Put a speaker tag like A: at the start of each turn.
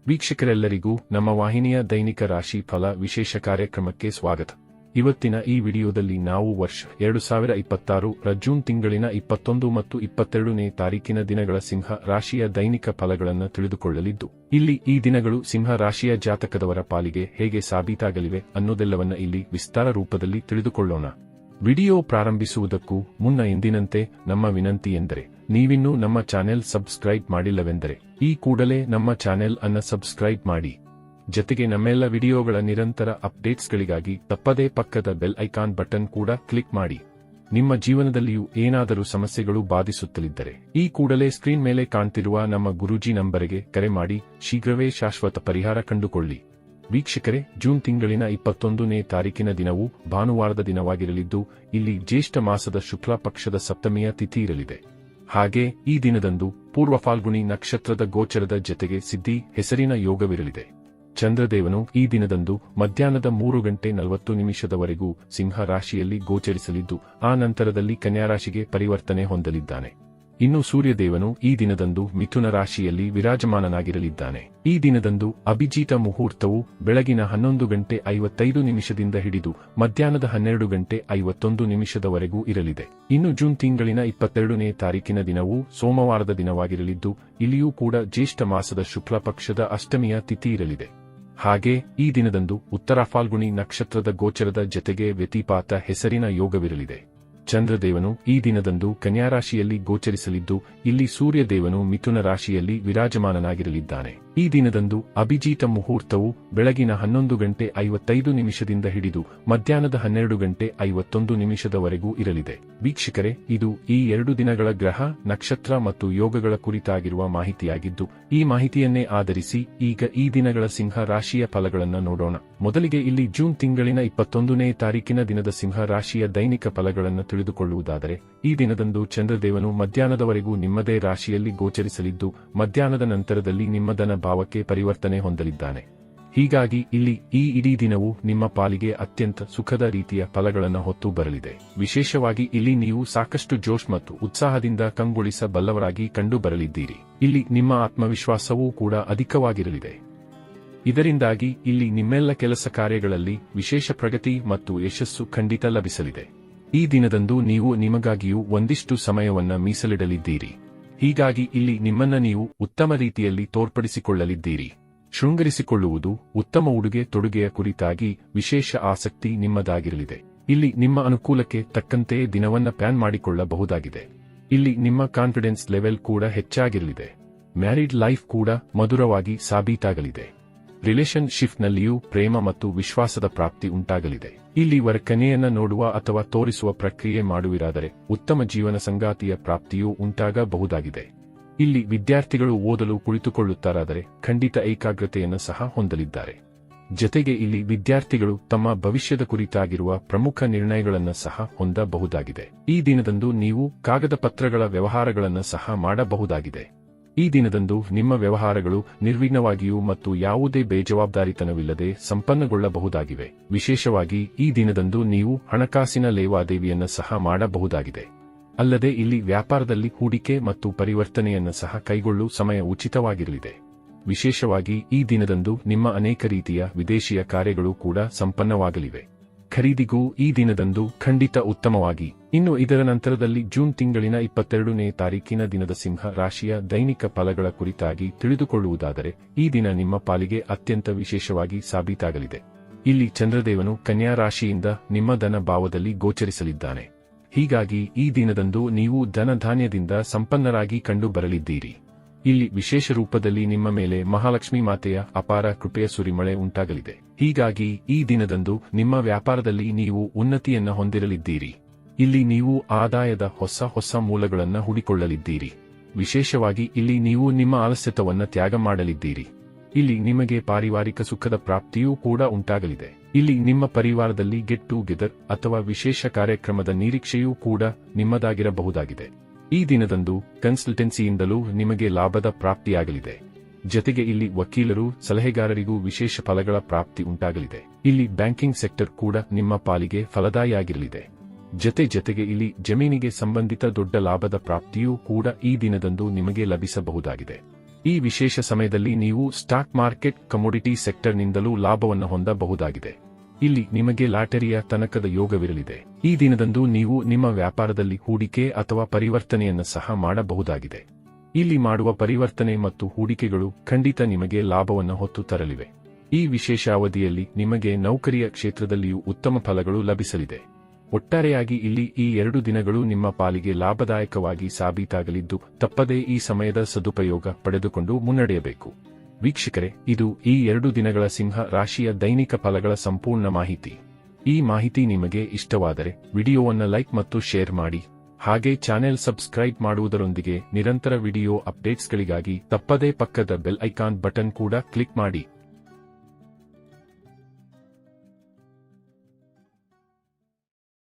A: ವೀಕ್ಷಕರೆಲ್ಲರಿಗೂ ನಮ್ಮ ವಾಹಿನಿಯ ದೈನಿಕ ರಾಶಿ ಫಲ ವಿಶೇಷ ಕಾರ್ಯಕ್ರಮಕ್ಕೆ ಸ್ವಾಗತ. ಇವತ್ತಿನ ಈ ವಿಡಿಯೋದಲ್ಲಿ ನಾವು ವರ್ಷ 2026 ಜೂನ್ ತಿಂಗಳಿನ 21 ಮತ್ತು 22ನೇ ತಾರೀಕಿನ ದಿನಗಳ ಸಿಂಹ ರಾಶಿಯ ದೈನಿಕ ಫಲಗಳನ್ನು ತಿಳಿದುಕೊಳ್ಳಲಿದ್ದು, ಇಲ್ಲಿ ಈ ದಿನಗಳು ಸಿಂಹ ರಾಶಿಯ ಜಾತಕದವರ ಪಾಲಿಗೆ ಹೇಗೆ ಸಾಬೀತಾಗಲಿವೆ ಅನ್ನೋದೆಲ್ಲವನ್ನ ಇಲ್ಲಿ ವಿಸ್ತಾರ ರೂಪದಲ್ಲಿ ತಿಳಿದುಕೊಳ್ಳೋಣ. ವಿಡಿಯೋ ಪ್ರಾರಂಭಿಸುವುದಕ್ಕೂ ಮುನ್ನ ಎಂದಿನಂತೆ ನಮ್ಮ ವಿನಂತಿ ಎಂದರೆ, ನೀವಿನ್ನೂ ನಮ್ಮ ಚಾನೆಲ್ ಸಬ್ಸ್ಕ್ರೈಬ್ ಮಾಡಿಲ್ಲವೆಂದರೆ ಈ ಕೂಡಲೇ ನಮ್ಮ ಚಾನೆಲ್ ಅನ್ನು ಸಬ್ಸ್ಕ್ರೈಬ್ ಮಾಡಿ. ಜತೆಗೆ ನಮ್ಮೆಲ್ಲ ವಿಡಿಯೋಗಳ ನಿರಂತರ ಅಪ್ಡೇಟ್ಸ್ಗಳಿಗಾಗಿ ತಪ್ಪದೇ ಪಕ್ಕದ ಬೆಲ್ ಐಕಾನ್ ಬಟನ್ ಕೂಡ ಕ್ಲಿಕ್ ಮಾಡಿ. ನಿಮ್ಮ ಜೀವನದಲ್ಲಿಯೂ ಏನಾದರೂ ಸಮಸ್ಯೆಗಳು ಬಾಧಿಸುತ್ತಲಿದ್ದರೆ ಈ ಕೂಡಲೇ ಸ್ಕ್ರೀನ್ ಮೇಲೆ ಕಾಣ್ತಿರುವ ನಮ್ಮ ಗುರೂಜಿ ನಂಬರಿಗೆ ಕರೆ ಮಾಡಿ ಶೀಘ್ರವೇ ಶಾಶ್ವತ ಪರಿಹಾರ ಕಂಡುಕೊಳ್ಳಿ. ವೀಕ್ಷಕರೇ, ಜೂನ್ ತಿಂಗಳಿನ 21ನೇ ತಾರೀಕಿನ ದಿನವು ಭಾನುವಾರದ ದಿನವಾಗಿರಲಿದ್ದು, ಇಲ್ಲಿ ಜ್ಯೇಷ್ಠ ಮಾಸದ ಶುಕ್ಲ ಪಕ್ಷದ ಸಪ್ತಮಿಯ ತಿಥಿ ಇರಲಿದೆ. ಹಾಗೆ ಈ ದಿನದಂದು ಪೂರ್ವ ಫಾಲ್ಗುಣಿ ನಕ್ಷತ್ರದ ಗೋಚರದ ಜತೆಗೆ ಸಿದ್ಧಿ ಹೆಸರಿನ ಯೋಗವಿರಲಿದೆ. ಚಂದ್ರದೇವನು ಈ ದಿನದಂದು ಮಧ್ಯಾಹ್ನದ 3:40 ಸಿಂಹ ರಾಶಿಯಲ್ಲಿ ಗೋಚರಿಸಲಿದ್ದು, ಆ ನಂತರದಲ್ಲಿ ಕನ್ಯಾ ರಾಶಿಗೆ ಪರಿವರ್ತನೆ ಹೊಂದಲಿದ್ದಾನೆ. ಇನ್ನು ಸೂರ್ಯದೇವನು ಈ ದಿನದಂದು ಮಿಥುನ ರಾಶಿಯಲ್ಲಿ ವಿರಾಜಮಾನನಾಗಿರಲಿದ್ದಾನೆ. ಈ ದಿನದಂದು ಅಭಿಜಿತ ಮುಹೂರ್ತವು ಬೆಳಗಿನ 11:55 ಹಿಡಿದು ಮಧ್ಯಾಹ್ನದ 12:51 ಇರಲಿದೆ. ಇನ್ನು ಜೂನ್ ತಿಂಗಳಿನ 22ನೇ ತಾರೀಕಿನ ದಿನವು ಸೋಮವಾರದ ದಿನವಾಗಿರಲಿದ್ದು, ಇಲ್ಲಿಯೂ ಕೂಡ ಜ್ಯೇಷ್ಠ ಮಾಸದ ಶುಕ್ಲ ಪಕ್ಷದ ಅಷ್ಟಮಿಯ ತಿಥಿ ಇರಲಿದೆ. ಹಾಗೆ ಈ ದಿನದಂದು ಉತ್ತರ ಫಾಲ್ಗುಣಿ ನಕ್ಷತ್ರದ ಗೋಚರದ ಜತೆಗೆ ವ್ಯತಿಪಾತ ಹೆಸರಿನ ಯೋಗವಿರಲಿದೆ. ಚಂದ್ರದೇವನು ಈ ದಿನದಂದು ಕನ್ಯಾ ರಾಶಿಯಲ್ಲಿ ಗೋಚರಿಸಲಿದ್ದು, ಇಲ್ಲಿ ಸೂರ್ಯದೇವನು ಮಿಥುನ ರಾಶಿಯಲ್ಲಿ ವಿರಾಜಮಾನನಾಗಿರಲಿದ್ದಾನೆ. ಈ ದಿನದಂದು ಅಭಿಜಿತ ಮುಹೂರ್ತವು ಬೆಳಗಿನ 11:55 ಹಿಡಿದು ಮಧ್ಯಾಹ್ನದ 12:51 ಇರಲಿದೆ. ವೀಕ್ಷಕರೇ, ಇದು ಈ 2 ದಿನಗಳ ಗ್ರಹ, ನಕ್ಷತ್ರ ಮತ್ತು ಯೋಗಗಳ ಕುರಿತಾಗಿರುವ ಮಾಹಿತಿಯಾಗಿದ್ದು, ಈ ಮಾಹಿತಿಯನ್ನೇ ಆಧರಿಸಿ ಈಗ ಈ ದಿನಗಳ ಸಿಂಹ ರಾಶಿಯ ಫಲಗಳನ್ನು ನೋಡೋಣ. ಮೊದಲಿಗೆ ಇಲ್ಲಿ ಜೂನ್ ತಿಂಗಳಿನ 21ನೇ ತಾರೀಕಿನ ದಿನದ ಸಿಂಹ ರಾಶಿಯ ದೈನಿಕ ಫಲಗಳನ್ನು ತಿಳಿದುಕೊಳ್ಳುವುದಾದರೆ, ಈ ದಿನದಂದು ಚಂದ್ರದೇವನು ಮಧ್ಯಾಹ್ನದವರೆಗೂ ನಿಮ್ಮದೇ ರಾಶಿಯಲ್ಲಿ ಗೋಚರಿಸಲಿದ್ದು, ಮಧ್ಯಾಹ್ನದ ನಂತರದಲ್ಲಿ ನಿಮ್ಮ ಧನ ಭಾವಕ್ಕೆ ಪರಿವರ್ತನೆ ಹೊಂದಲಿದ್ದಾನೆ. ಹೀಗಾಗಿ ಇಲ್ಲಿ ಈ ಇಡೀ ದಿನವು ನಿಮ್ಮ ಪಾಲಿಗೆ ಅತ್ಯಂತ ಸುಖದ ರೀತಿಯ ಫಲಗಳನ್ನು ಹೊತ್ತು ಬರಲಿದೆ. ವಿಶೇಷವಾಗಿ ಇಲ್ಲಿ ನೀವು ಸಾಕಷ್ಟು ಜೋಶ್ ಮತ್ತು ಉತ್ಸಾಹದಿಂದ ಕಂಗೊಳಿಸಬಲ್ಲವರಾಗಿ ಕಂಡು ಬರಲಿದ್ದೀರಿ. ಇಲ್ಲಿ ನಿಮ್ಮ ಆತ್ಮವಿಶ್ವಾಸವೂ ಕೂಡ ಅಧಿಕವಾಗಿರಲಿದೆ. ಇದರಿಂದಾಗಿ ಇಲ್ಲಿ ನಿಮ್ಮೆಲ್ಲ ಕೆಲಸ ಕಾರ್ಯಗಳಲ್ಲಿ ವಿಶೇಷ ಪ್ರಗತಿ ಮತ್ತು ಯಶಸ್ಸು ಖಂಡಿತ ಲಭಿಸಲಿದೆ. ಈ ದಿನದಂದು ನೀವು ನಿಮಗಾಗಿಯೂ ಒಂದಿಷ್ಟು ಸಮಯವನ್ನ ಮೀಸಲಿಡಲಿದ್ದೀರಿ. ಹೀಗಾಗಿ ಇಲ್ಲಿ ನಿಮ್ಮನ್ನ ನೀವು ಉತ್ತಮ ರೀತಿಯಲ್ಲಿ ತೋರ್ಪಡಿಸಿಕೊಳ್ಳಲಿದ್ದೀರಿ. ಶೃಂಗರಿಸಿಕೊಳ್ಳುವುದು, ಉತ್ತಮ ಉಡುಗೆ ತೊಡುಗೆಯ ಕುರಿತಾಗಿ ವಿಶೇಷ ಆಸಕ್ತಿ ನಿಮ್ಮದಾಗಿರಲಿದೆ. ಇಲ್ಲಿ ನಿಮ್ಮ ಅನುಕೂಲಕ್ಕೆ ತಕ್ಕಂತೆ ದಿನವನ್ನ ಪ್ಲಾನ್ ಮಾಡಿಕೊಳ್ಳಬಹುದಾಗಿದೆ. ಇಲ್ಲಿ ನಿಮ್ಮ ಕಾನ್ಫಿಡೆನ್ಸ್ ಲೆವೆಲ್ ಕೂಡ ಹೆಚ್ಚಾಗಿರಲಿದೆ. ಮ್ಯಾರಿಡ್ ಲೈಫ್ ಕೂಡ ಮಧುರವಾಗಿ ಸಾಬೀತಾಗಲಿದೆ. ರಿಲೇಶನ್ಶಿಪ್ನಲ್ಲಿಯೂ ಪ್ರೇಮ ಮತ್ತು ವಿಶ್ವಾಸದ ಪ್ರಾಪ್ತಿ ಉಂಟಾಗಲಿದೆ. ಇಲ್ಲಿ ವರಕನ್ಯೆಯನ್ನ ನೋಡುವ ಅಥವಾ ತೋರಿಸುವ ಪ್ರಕ್ರಿಯೆ ಮಾಡುವಿರಾದರೆ ಉತ್ತಮ ಜೀವನ ಸಂಗಾತಿಯ ಪ್ರಾಪ್ತಿಯೂ ಉಂಟಾಗಬಹುದಾಗಿದೆ. ಇಲ್ಲಿ ವಿದ್ಯಾರ್ಥಿಗಳು ಓದಲು ಕುಳಿತುಕೊಳ್ಳುತ್ತಾರಾದರೆ ಖಂಡಿತ ಏಕಾಗ್ರತೆಯನ್ನು ಸಹ ಹೊಂದಲಿದ್ದಾರೆ. ಜತೆಗೆ ಇಲ್ಲಿ ವಿದ್ಯಾರ್ಥಿಗಳು ತಮ್ಮ ಭವಿಷ್ಯದ ಕುರಿತಾಗಿರುವ ಪ್ರಮುಖ ನಿರ್ಣಯಗಳನ್ನು ಸಹ ಹೊಂದಬಹುದಾಗಿದೆ. ಈ ದಿನದಂದು ನೀವು ಕಾಗದ ಪತ್ರಗಳ ವ್ಯವಹಾರಗಳನ್ನು ಸಹ ಮಾಡಬಹುದಾಗಿದೆ. ಈ ದಿನದಂದು ನಿಮ್ಮ ವ್ಯವಹಾರಗಳು ನಿರ್ವಿಘ್ನವಾಗಿಯೂ ಮತ್ತು ಯಾವುದೇ ಬೇಜವಾಬ್ದಾರಿತನವಿಲ್ಲದೆ ಸಂಪನ್ನಗೊಳ್ಳಬಹುದಾಗಿವೆ. ವಿಶೇಷವಾಗಿ ಈ ದಿನದಂದು ನೀವು ಹಣಕಾಸಿನ ಲೇವಾದೇವಿಯನ್ನು ಸಹ ಮಾಡಬಹುದಾಗಿದೆ. ಅಲ್ಲದೆ ಇಲ್ಲಿ ವ್ಯಾಪಾರದಲ್ಲಿ ಹೂಡಿಕೆ ಮತ್ತು ಪರಿವರ್ತನೆಯನ್ನು ಸಹ ಕೈಗೊಳ್ಳುವ ಸಮಯ ಉಚಿತವಾಗಿರಲಿದೆ. ವಿಶೇಷವಾಗಿ ಈ ದಿನದಂದು ನಿಮ್ಮ ಅನೇಕ ರೀತಿಯ ವಿದೇಶಿಯ ಕಾರ್ಯಗಳು ಕೂಡ ಸಂಪನ್ನವಾಗಲಿವೆ. ಖರೀದಿಗೂ ಈ ದಿನದಂದು ಖಂಡಿತ ಉತ್ತಮವಾಗಿ. ಇನ್ನು ಇದರ ನಂತರದಲ್ಲಿ ಜೂನ್ ತಿಂಗಳಿನ 22ನೇ ತಾರೀಕಿನ ದಿನದ ಸಿಂಹ ರಾಶಿಯ ದೈನಿಕ ಫಲಗಳ ಕುರಿತಾಗಿ ತಿಳಿದುಕೊಳ್ಳುವುದಾದರೆ, ಈ ದಿನ ನಿಮ್ಮ ಪಾಲಿಗೆ ಅತ್ಯಂತ ವಿಶೇಷವಾಗಿ ಸಾಬೀತಾಗಲಿದೆ. ಇಲ್ಲಿ ಚಂದ್ರದೇವನು ಕನ್ಯಾ ರಾಶಿಯಿಂದ ನಿಮ್ಮ ಧನ ಭಾವದಲ್ಲಿ ಗೋಚರಿಸಲಿದ್ದಾನೆ. ಹೀಗಾಗಿ ಈ ದಿನದಂದು ನೀವು ಧನಧಾನ್ಯದಿಂದ ಸಂಪನ್ನರಾಗಿ ಕಂಡು ಬರಲಿದ್ದೀರಿ. ಇಲ್ಲಿ ವಿಶೇಷ ರೂಪದಲ್ಲಿ ನಿಮ್ಮ ಮೇಲೆ ಮಹಾಲಕ್ಷ್ಮಿ ಮಾತೆಯ ಅಪಾರ ಕೃಪೆಯ ಸುರಿಮಳೆ ಉಂಟಾಗಲಿದೆ. ಹೀಗಾಗಿ ಈ ದಿನದಂದು ನಿಮ್ಮ ವ್ಯಾಪಾರದಲ್ಲಿ ನೀವು ಉನ್ನತಿಯನ್ನ ಹೊಂದಿರಲಿದ್ದೀರಿ. ಇಲ್ಲಿ ನೀವು ಆದಾಯದ ಹೊಸ ಮೂಲಗಳನ್ನು ಹುಡಿಕೊಳ್ಳಲಿದ್ದೀರಿ. ವಿಶೇಷವಾಗಿ ಇಲ್ಲಿ ನೀವು ನಿಮ್ಮ ಆಲಸ್ಯತವನ್ನ ತ್ಯಾಗ ಮಾಡಲಿದ್ದೀರಿ. ಇಲ್ಲಿ ನಿಮಗೆ ಪಾರಿವಾರಿಕ ಸುಖದ ಪ್ರಾಪ್ತಿಯೂ ಕೂಡ ಉಂಟಾಗಲಿದೆ. ಇಲ್ಲಿ ನಿಮ್ಮ ಪರಿವಾರದಲ್ಲಿ ಗೆಟ್ ಟುಗೆದರ್ ಅಥವಾ ವಿಶೇಷ ಕಾರ್ಯಕ್ರಮದ ನಿರೀಕ್ಷೆಯೂ ಕೂಡ ನಿಮ್ಮದಾಗಿರಬಹುದಾಗಿದೆ. ಈ ದಿನದಂದು ಕನ್ಸಲ್ಟೆನ್ಸಿಯಿಂದಲೂ ನಿಮಗೆ ಲಾಭದ ಪ್ರಾಪ್ತಿಯಾಗಲಿದೆ. ಜತೆಗೆ ಇಲ್ಲಿ ವಕೀಲರು, ಸಲಹೆಗಾರರಿಗೂ ವಿಶೇಷ ಫಲಗಳ ಪ್ರಾಪ್ತಿ ಉಂಟಾಗಲಿದೆ. ಇಲ್ಲಿ ಬ್ಯಾಂಕಿಂಗ್ ಸೆಕ್ಟರ್ ಕೂಡ ನಿಮ್ಮ ಪಾಲಿಗೆ ಫಲದಾಯಿಯಾಗಿರಲಿದೆ. ಜತೆಗೆ ಇಲ್ಲಿ ಜಮೀನಿಗೆ ಸಂಬಂಧಿತ ದೊಡ್ಡ ಲಾಭದ ಪ್ರಾಪ್ತಿಯೂ ಕೂಡ ಈ ದಿನದಂದು ನಿಮಗೆ ಲಭಿಸಬಹುದಾಗಿದೆ. ಈ ವಿಶೇಷ ಸಮಯದಲ್ಲಿ ನೀವು ಸ್ಟಾಕ್ ಮಾರ್ಕೆಟ್ ಕಮೋಡಿಟಿ ಸೆಕ್ಟರ್ನಿಂದಲೂ ಲಾಭವನ್ನು ಹೊಂದಬಹುದಾಗಿದೆ. ಇಲ್ಲಿ ನಿಮಗೆ ಲಾಟರಿಯ ತನಕದ ಯೋಗವಿರಲಿದೆ. ಈ ದಿನದಂದು ನೀವು ನಿಮ್ಮ ವ್ಯಾಪಾರದಲ್ಲಿ ಹೂಡಿಕೆ ಅಥವಾ ಪರಿವರ್ತನೆಯನ್ನು ಸಹ ಮಾಡಬಹುದಾಗಿದೆ. ಇಲ್ಲಿ ಮಾಡುವ ಪರಿವರ್ತನೆ ಮತ್ತು ಹೂಡಿಕೆಗಳು ಖಂಡಿತ ನಿಮಗೆ ಲಾಭವನ್ನು ಹೊತ್ತು ತರಲಿವೆ. ಈ ವಿಶೇಷ ಅವಧಿಯಲ್ಲಿ ನಿಮಗೆ ನೌಕರಿಯ ಕ್ಷೇತ್ರದಲ್ಲಿಯೂ ಉತ್ತಮ ಫಲಗಳು ಲಭಿಸಲಿದೆ. ಒಟ್ಟಾರೆಯಾಗಿ ಇಲ್ಲಿ ಈ 2 ದಿನಗಳು ನಿಮ್ಮ ಪಾಲಿಗೆ ಲಾಭದಾಯಕವಾಗಿ ಸಾಬೀತಾಗಲಿದ್ದು, ತಪ್ಪದೇ ಈ ಸಮಯದ ಸದುಪಯೋಗ ಪಡೆದುಕೊಂಡು ಮುನ್ನಡೆಯಬೇಕು. ವೀಕ್ಷಕರೇ, ಇದು ಈ 2 ದಿನಗಳ ಸಿಂಹ ರಾಶಿಯ ದೈನಿಕ ಫಲಗಳ ಸಂಪೂರ್ಣ ಮಾಹಿತಿ. ಈ ಮಾಹಿತಿ ನಿಮಗೆ ಇಷ್ಟವಾದರೆ ವಿಡಿಯೋವನ್ನು ಲೈಕ್ ಮತ್ತು ಶೇರ್ ಮಾಡಿ. ಹಾಗೆ ಚಾನೆಲ್ ಸಬ್ಸ್ಕ್ರೈಬ್ ಮಾಡುವುದರೊಂದಿಗೆ ನಿರಂತರ ವಿಡಿಯೋ ಅಪ್ಡೇಟ್ಸ್ಗಳಿಗಾಗಿ ತಪ್ಪದೇ ಪಕ್ಕದ ಬೆಲ್ ಐಕಾನ್ ಬಟನ್ ಕೂಡ ಕ್ಲಿಕ್ ಮಾಡಿ.